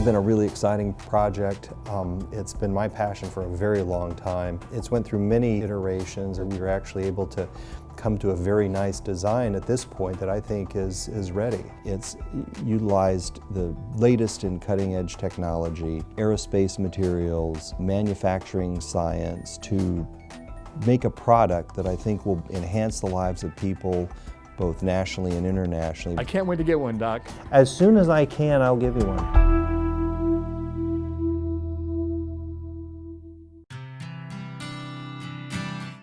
been a really exciting project. It's been my passion for a very long time. It's went through many iterations, and we were actually able to come to a very nice design at this point that I think is ready. It's utilized the latest in cutting-edge technology, aerospace materials, manufacturing science to make a product that I think will enhance the lives of people both nationally and internationally. I can't wait to get one, Doc. As soon as I can, I'll give you one.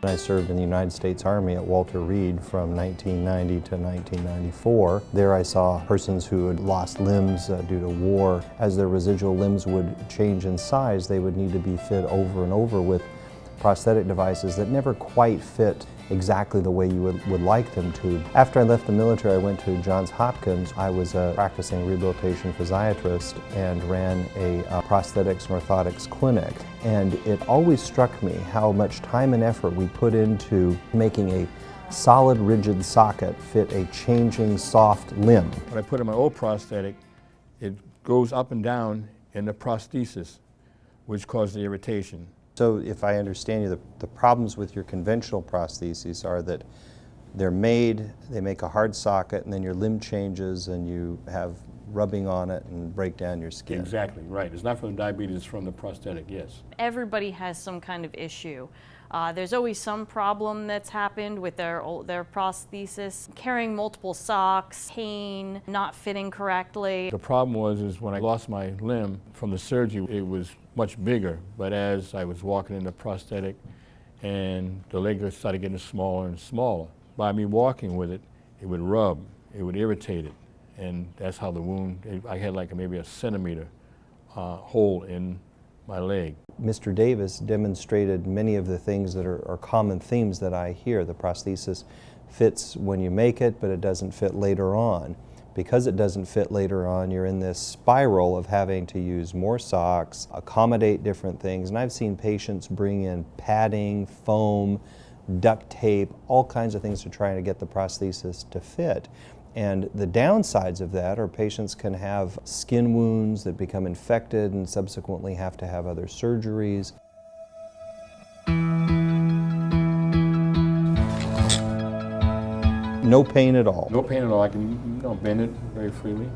I served in the United States Army at Walter Reed from 1990 to 1994. There I saw persons who had lost limbs due to war. As their residual limbs would change in size, they would need to be fit over and over with prosthetic devices that never quite fit exactly the way you would like them to. After I left the military, I went to Johns Hopkins. I was a practicing rehabilitation physiatrist and ran a prosthetics and orthotics clinic. And it always struck me how much time and effort we put into making a solid, rigid socket fit a changing, soft limb. When I put in my old prosthetic, it goes up and down in the prosthesis, which caused the irritation. So if I understand you, the problems with your conventional prostheses are that they're made, they make a hard socket, and then your limb changes and you have rubbing on it and break down your skin. Exactly, right. It's not from the diabetes, it's from the prosthetic, yes. Everybody has some kind of issue. There's always some problem that's happened with their prosthesis. Carrying multiple socks, pain, not fitting correctly. The problem was when I lost my limb from the surgery, it was much bigger, but as I was walking in the prosthetic and the leg started getting smaller and smaller, by me walking with it, it would rub, it would irritate it, and that's how the wound, I had like maybe a centimeter hole in my leg. Mr. Davis demonstrated many of the things that are common themes that I hear. The prosthesis fits when you make it, but it doesn't fit later on. Because it doesn't fit later on, you're in this spiral of having to use more socks, accommodate different things, and I've seen patients bring in padding, foam, duct tape, all kinds of things to try to get the prosthesis to fit. And the downsides of that are patients can have skin wounds that become infected and subsequently have to have other surgeries. No pain at all. No pain at all. I can bend it very freely.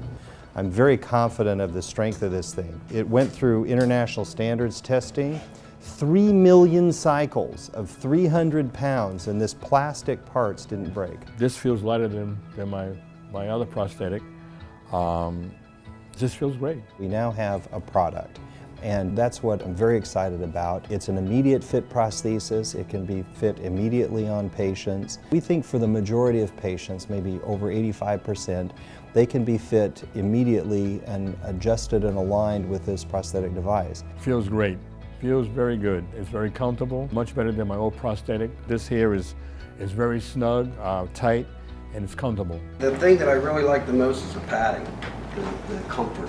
I'm very confident of the strength of this thing. It went through international standards testing. 3 million cycles of 300 pounds, and this plastic parts didn't break. This feels lighter than my other prosthetic. This feels great. We now have a product, and that's what I'm very excited about. It's an immediate fit prosthesis. It can be fit immediately on patients. We think for the majority of patients, maybe over 85%, they can be fit immediately and adjusted and aligned with this prosthetic device. Feels great. Feels very good. It's very comfortable, much better than my old prosthetic. This here is very snug, tight, and it's comfortable. The thing that I really like the most is the padding, the comfort.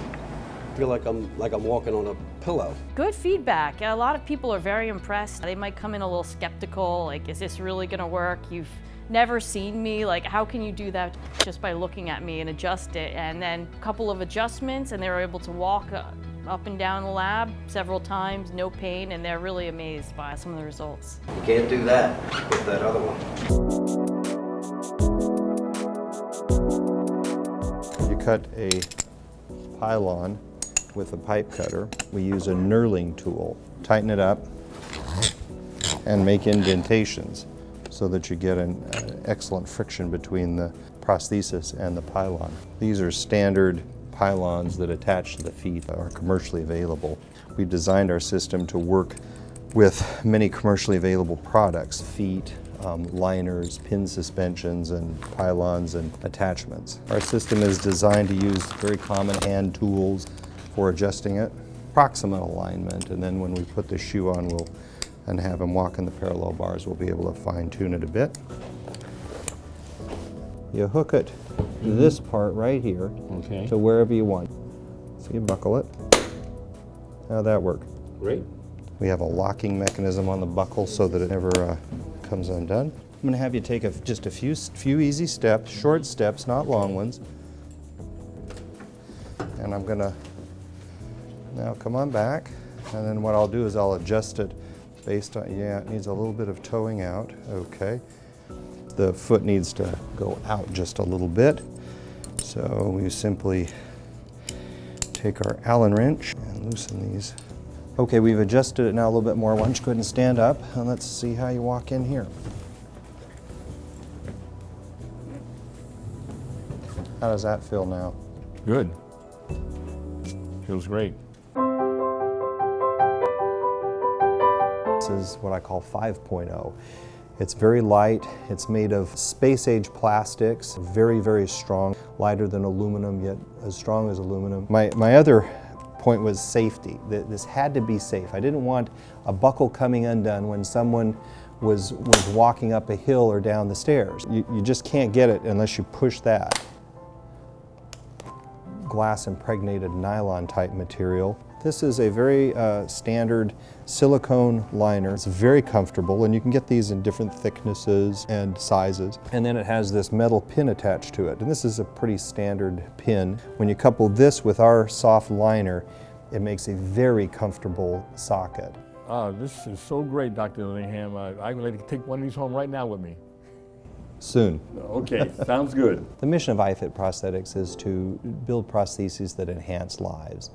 I feel like I'm walking on a pillow. Good feedback. A lot of people are very impressed. They might come in a little skeptical, like, is this really gonna work? You've never seen me, like, how can you do that just by looking at me and adjust it? And then a couple of adjustments and they were able to walk up and down the lab several times, no pain, and they're really amazed by some of the results. You can't do that with that other one. You cut a pylon with a pipe cutter. We use a knurling tool. Tighten it up and make indentations so that you get an excellent friction between the prosthesis and the pylon. These are standard pylons that attach to the feet, are commercially available. We've designed our system to work with many commercially available products, feet, liners, pin suspensions, and pylons and attachments. Our system is designed to use very common hand tools for adjusting it, proximal alignment, and then when we put the shoe on and have them walk in the parallel bars, we'll be able to fine tune it a bit. You hook it this part right here to wherever you want. So you buckle it. How'd that work? Great. We have a locking mechanism on the buckle so that it never comes undone. I'm going to have you take just a few easy steps, short steps, not long ones. And I'm going to Now come on back, and then what I'll do is I'll adjust it based on, yeah, it needs a little bit of toeing out, okay. The foot needs to go out just a little bit. So we simply take our Allen wrench and loosen these. Okay, we've adjusted it now a little bit more. Why don't you go ahead and stand up, and let's see how you walk in here. How does that feel now? Good. Feels great. This is what I call 5.0. It's very light, it's made of space-age plastics, very, very strong, lighter than aluminum, yet as strong as aluminum. My other point was safety. This had to be safe. I didn't want a buckle coming undone when someone was walking up a hill or down the stairs. You just can't get it unless you push that. Glass impregnated nylon type material. This is a very standard silicone liner. It's very comfortable, and you can get these in different thicknesses and sizes. And then it has this metal pin attached to it, and this is a pretty standard pin. When you couple this with our soft liner, it makes a very comfortable socket. This is so great, Dr. Dillingham. I would like to take one of these home right now with me. Soon. Okay, sounds good. The mission of iFit Prosthetics is to build prostheses that enhance lives.